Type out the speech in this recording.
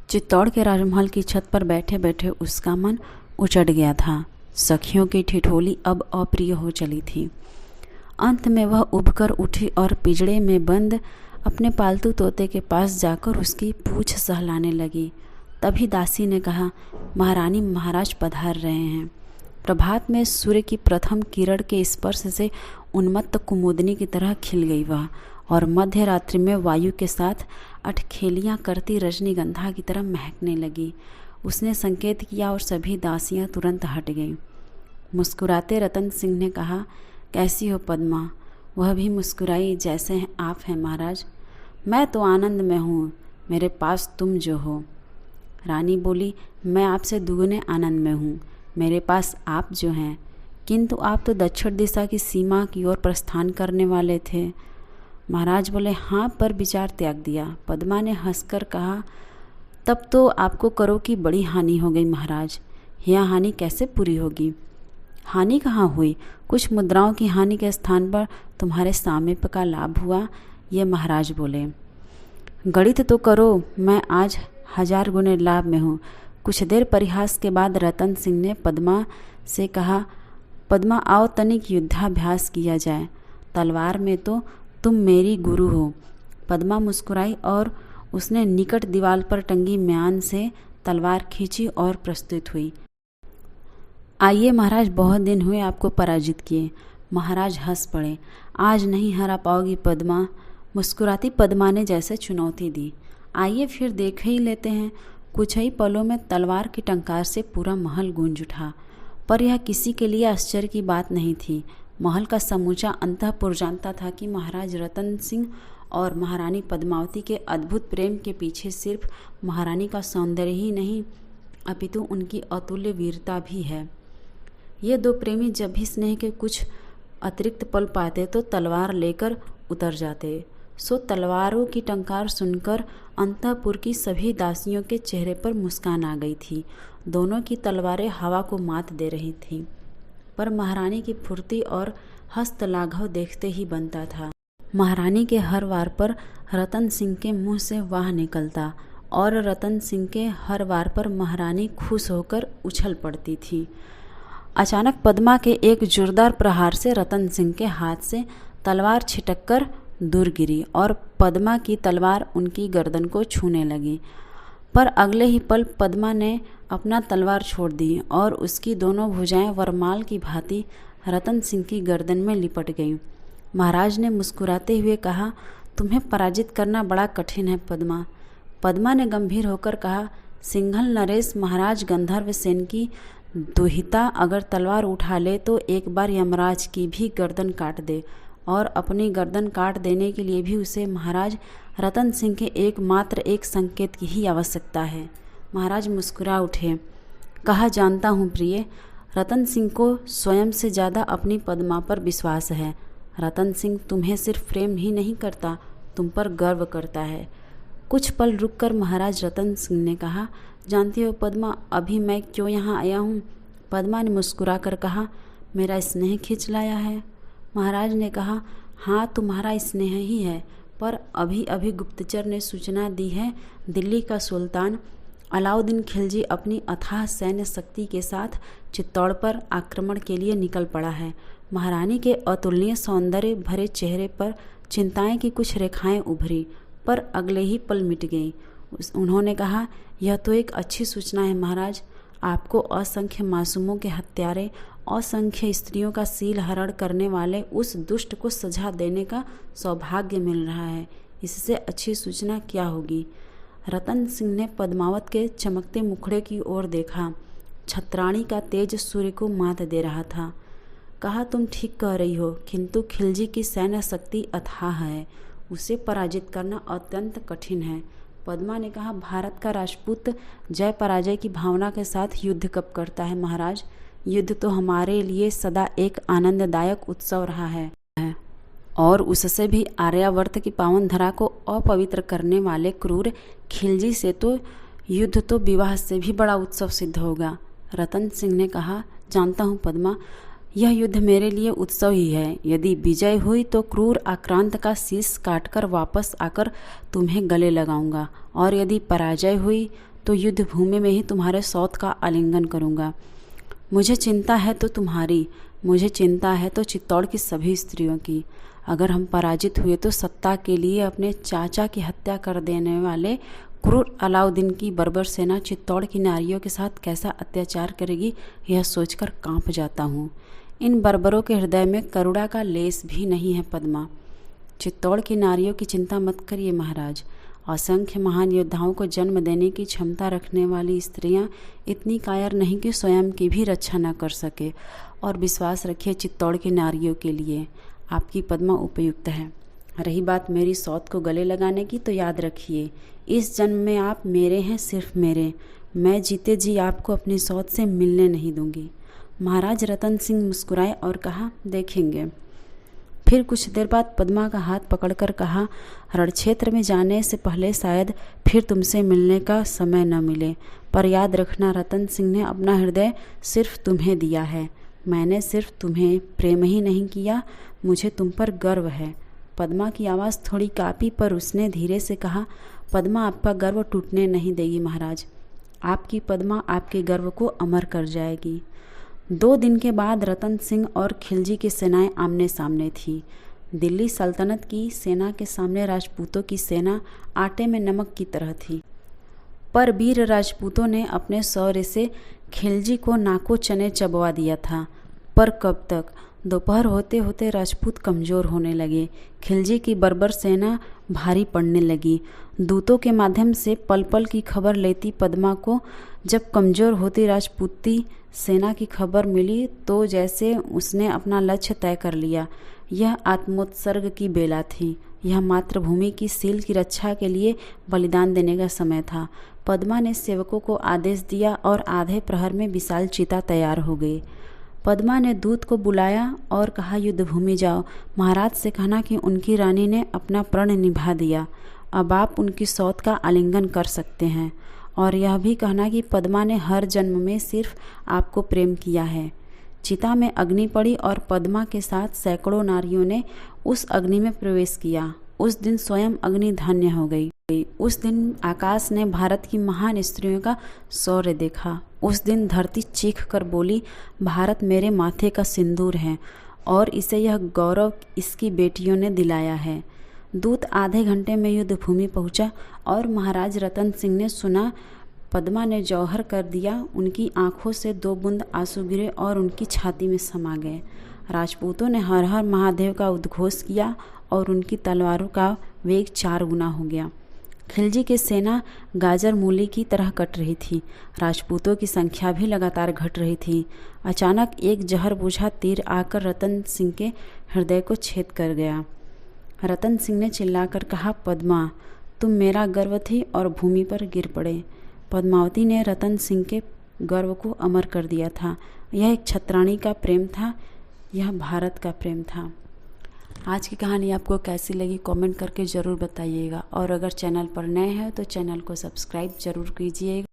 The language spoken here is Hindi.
चित्तौड़ के राजमहल की छत पर बैठे बैठे उसका मन उचट गया था। सखियों की ठिठोली अब अप्रिय हो चली थी। अंत में वह उबकर उठी और पिंजड़े में बंद अपने पालतू तोते के पास जाकर उसकी पूंछ सहलाने लगी। तभी दासी ने कहा, महारानी, महाराज पधार रहे हैं। प्रभात में सूर्य की प्रथम किरण के स्पर्श से उन्मत्त कुमुदनी की तरह खिल गई वह, और मध्य रात्रि में वायु के साथ अठखेलियाँ करती रजनीगंधा की तरह महकने लगी। उसने संकेत किया और सभी दासियाँ तुरंत हट गईं। मुस्कुराते रतन सिंह ने कहा, कैसी हो पद्मा? वह भी मुस्कुराई, जैसे आप हैं महाराज। मैं तो आनंद में हूँ, मेरे पास तुम जो हो। रानी बोली, मैं आपसे दुगने आनंद में हूँ, मेरे पास आप जो हैं। किंतु आप तो दक्षिण दिशा की सीमा की ओर प्रस्थान करने वाले थे। महाराज बोले, हाँ, पर विचार त्याग दिया। पद्मा ने हंसकर कहा, तब तो आपको करो की बड़ी हानि हो गई महाराज। यह हानि कैसे पूरी होगी? हानि कहाँ हुई? कुछ मुद्राओं की हानि के स्थान पर तुम्हारे सामीप्य का लाभ हुआ, ये महाराज बोले। गणित तो करो, मैं आज 1000 गुने लाभ में हूँ। कुछ देर परिहास के बाद रतन सिंह ने पद्मा से कहा, पद्मा, आओ तनिक युद्धाभ्यास किया जाए। तलवार में तो तुम मेरी गुरु हो। पद्मा मुस्कुराई और उसने निकट दीवार पर टंगी म्यान से तलवार खींची और प्रस्तुत हुई। आइए महाराज, बहुत दिन हुए आपको पराजित किए। महाराज हंस पड़े। आज नहीं हरा पाओगी पद्मा। मुस्कुराती पद्मा ने जैसे चुनौती दी। आइए फिर देख ही लेते हैं। कुछ ही पलों में तलवार की टंकार से पूरा महल गूंज उठा। पर यह किसी के लिए आश्चर्य की बात नहीं थी। महल का समूचा अंतःपुर जानता था कि महाराज रतन सिंह और महारानी पद्मावती के अद्भुत प्रेम के पीछे सिर्फ महारानी का सौंदर्य ही नहीं, अपितु उनकी अतुल्य वीरता भी है। ये दो प्रेमी जब भी स्नेह के कुछ अतिरिक्त पल पाते तो तलवार लेकर उतर जाते। सो तलवारों की टंकार सुनकर अंतःपुर की सभी दासियों के चेहरे पर मुस्कान आ गई थी। दोनों की तलवारें हवा को मात दे रही थीं, पर महारानी की फुर्ती और हस्तलाघव देखते ही बनता था। महारानी के हर वार पर रतन सिंह के मुंह से वाह निकलता और रतन सिंह के हर वार पर महारानी खुश होकर उछल पड़ती थी। अचानक पद्मा के एक जोरदार प्रहार से रतन सिंह के हाथ से तलवार छिटककर दूर गिरी और पद्मा की तलवार उनकी गर्दन को छूने लगी। पर अगले ही पल पद्मा ने अपना तलवार छोड़ दी और उसकी दोनों भुजाएं वरमाल की भांति रतन सिंह की गर्दन में लिपट गईं। महाराज ने मुस्कुराते हुए कहा, तुम्हें पराजित करना बड़ा कठिन है पद्मा। पद्मा ने गंभीर होकर कहा, सिंघल नरेश महाराज गंधर्व सेन की दुहिता अगर तलवार उठा ले तो एक बार यमराज की भी गर्दन काट दे, और अपनी गर्दन काट देने के लिए भी उसे महाराज रतन सिंह के एकमात्र एक संकेत की ही आवश्यकता है। महाराज मुस्कुरा उठे। कहा, जानता हूँ प्रिय, रतन सिंह को स्वयं से ज़्यादा अपनी पद्मा पर विश्वास है। रतन सिंह तुम्हें सिर्फ प्रेम ही नहीं करता, तुम पर गर्व करता है। कुछ पल रुककर महाराज रतन सिंह ने कहा, जानती हो पद्मा, अभी मैं क्यों यहाँ आया हूँ? पद्मा ने मुस्कुरा कर कहा, मेरा स्नेह खींच लाया है। महाराज ने कहा, हाँ, तुम्हारा स्नेह ही है, पर अभी अभी गुप्तचर ने सूचना दी है, दिल्ली का सुल्तान अलाउद्दीन खिलजी अपनी अथाह सैन्य शक्ति के साथ चित्तौड़ पर आक्रमण के लिए निकल पड़ा है। महारानी के अतुलनीय सौंदर्य भरे चेहरे पर चिंताएं की कुछ रेखाएं उभरी, पर अगले ही पल मिट गईं। उन्होंने कहा, यह तो एक अच्छी सूचना है महाराज। आपको असंख्य मासूमों के हत्यारे, असंख्य स्त्रियों का सील हरण करने वाले उस दुष्ट को सजा देने का सौभाग्य मिल रहा है। इससे अच्छी सूचना क्या होगी? रतन सिंह ने पद्मावत के चमकते मुखड़े की ओर देखा। छत्राणी का तेज सूर्य को मात दे रहा था। कहा, तुम ठीक कह रही हो, किंतु खिलजी की सैन्य शक्ति अथाह है, उसे पराजित करना अत्यंत कठिन है। पद्मा ने कहा, भारत का राजपूत जय पराजय की भावना के साथ युद्ध कब करता है महाराज? युद्ध तो हमारे लिए सदा एक आनंददायक उत्सव रहा है, और उससे भी आर्यावर्त की पावन धरा को अपवित्र करने वाले क्रूर खिलजी से तो युद्ध तो विवाह से भी बड़ा उत्सव सिद्ध होगा। रतन सिंह ने कहा, जानता हूँ पद्मा, यह युद्ध मेरे लिए उत्सव ही है। यदि विजय हुई तो क्रूर आक्रांत का शीश काटकर वापस आकर तुम्हें गले लगाऊंगा, और यदि पराजय हुई तो युद्ध भूमि में ही तुम्हारे सौत का आलिंगन करूँगा। मुझे चिंता है तो तुम्हारी, मुझे चिंता है तो चित्तौड़ की सभी स्त्रियों की। अगर हम पराजित हुए तो सत्ता के लिए अपने चाचा की हत्या कर देने वाले क्रूर अलाउद्दीन की बर्बर सेना चित्तौड़ की नारियों के साथ कैसा अत्याचार करेगी, यह सोचकर कांप जाता हूँ। इन बर्बरों के हृदय में करुणा का लेस भी नहीं है पद्मा। चित्तौड़ की नारियों की चिंता मत करिए महाराज। असंख्य महान योद्धाओं को जन्म देने की क्षमता रखने वाली स्त्रियां इतनी कायर नहीं कि स्वयं की भी रक्षा न कर सके। और विश्वास रखिए चित्तौड़ की नारियों के लिए आपकी पद्मा उपयुक्त है। रही बात मेरी सौत को गले लगाने की, तो याद रखिए इस जन्म में आप मेरे हैं, सिर्फ मेरे। मैं जीते जी आपको अपनी सौत से मिलने नहीं दूंगी। महाराज रतन सिंह मुस्कुराए और कहा, देखेंगे। फिर कुछ देर बाद पद्मा का हाथ पकड़कर कहा, रणक्षेत्र में जाने से पहले शायद फिर तुमसे मिलने का समय न मिले, पर याद रखना रतन सिंह ने अपना हृदय सिर्फ तुम्हें दिया है। मैंने सिर्फ तुम्हें प्रेम ही नहीं किया, मुझे तुम पर गर्व है। पद्मा की आवाज़ थोड़ी कांपी, पर उसने धीरे से कहा, पद्मा आपका गर्व टूटने नहीं देगी महाराज। आपकी पद्मा आपके गर्व को अमर कर जाएगी। 2 दिन के बाद रतन सिंह और खिलजी की सेनाएं आमने सामने थी। दिल्ली सल्तनत की सेना के सामने राजपूतों की सेना आटे में नमक की तरह थी। पर वीर राजपूतों ने अपने शौर्य से खिलजी को नाको चने चबवा दिया था। पर कब तक? दोपहर होते होते राजपूत कमज़ोर होने लगे। खिलजी की बर्बर सेना भारी पड़ने लगी। दूतों के माध्यम से पल पल की खबर लेती पद्मा को जब कमज़ोर होती राजपूती सेना की खबर मिली, तो जैसे उसने अपना लक्ष्य तय कर लिया। यह आत्मोत्सर्ग की बेला थी। यह मातृभूमि की सील की रक्षा के लिए बलिदान देने का समय था। पद्मा ने सेवकों को आदेश दिया और आधे प्रहर में विशाल चिता तैयार हो गई। पद्मा ने दूत को बुलाया और कहा, युद्ध भूमि जाओ, महाराज से कहना कि उनकी रानी ने अपना प्रण निभा दिया। अब आप उनकी सौत का आलिंगन कर सकते हैं। और यह भी कहना कि पद्मा ने हर जन्म में सिर्फ आपको प्रेम किया है। चिता में अग्नि पड़ी और पद्मा के साथ सैकड़ों नारियों ने उस अग्नि में प्रवेश किया। उस दिन स्वयं अग्नि धन्य हो गई। उस दिन आकाश ने भारत की महान स्त्रियों का शौर्य देखा। उस दिन धरती चीख कर बोली, भारत मेरे माथे का सिंदूर है और इसे यह गौरव इसकी बेटियों ने दिलाया है। दूत आधे घंटे में युद्ध भूमि पहुंचा और महाराज रतन सिंह ने सुना पद्मा ने जौहर कर दिया। उनकी आंखों से 2 बूंद आंसू गिरे और उनकी छाती में समा गए। राजपूतों ने हर हर महादेव का उद्घोष किया और उनकी तलवारों का वेग 4 गुना हो गया। खिलजी की सेना गाजर मूली की तरह कट रही थी। राजपूतों की संख्या भी लगातार घट रही थी। अचानक एक जहर बुझा तीर आकर रतन सिंह के हृदय को छेद कर गया। रतन सिंह ने चिल्लाकर कहा, पद्मा तुम मेरा गर्व थी और भूमि पर गिर पड़े। पद्मावती ने रतन सिंह के गर्व को अमर कर दिया था। यह एक छत्राणी का प्रेम था, यह भारत का प्रेम था। आज की कहानी आपको कैसी लगी कमेंट करके ज़रूर बताइएगा। और अगर चैनल पर नए हैं तो चैनल को सब्सक्राइब ज़रूर कीजिएगा।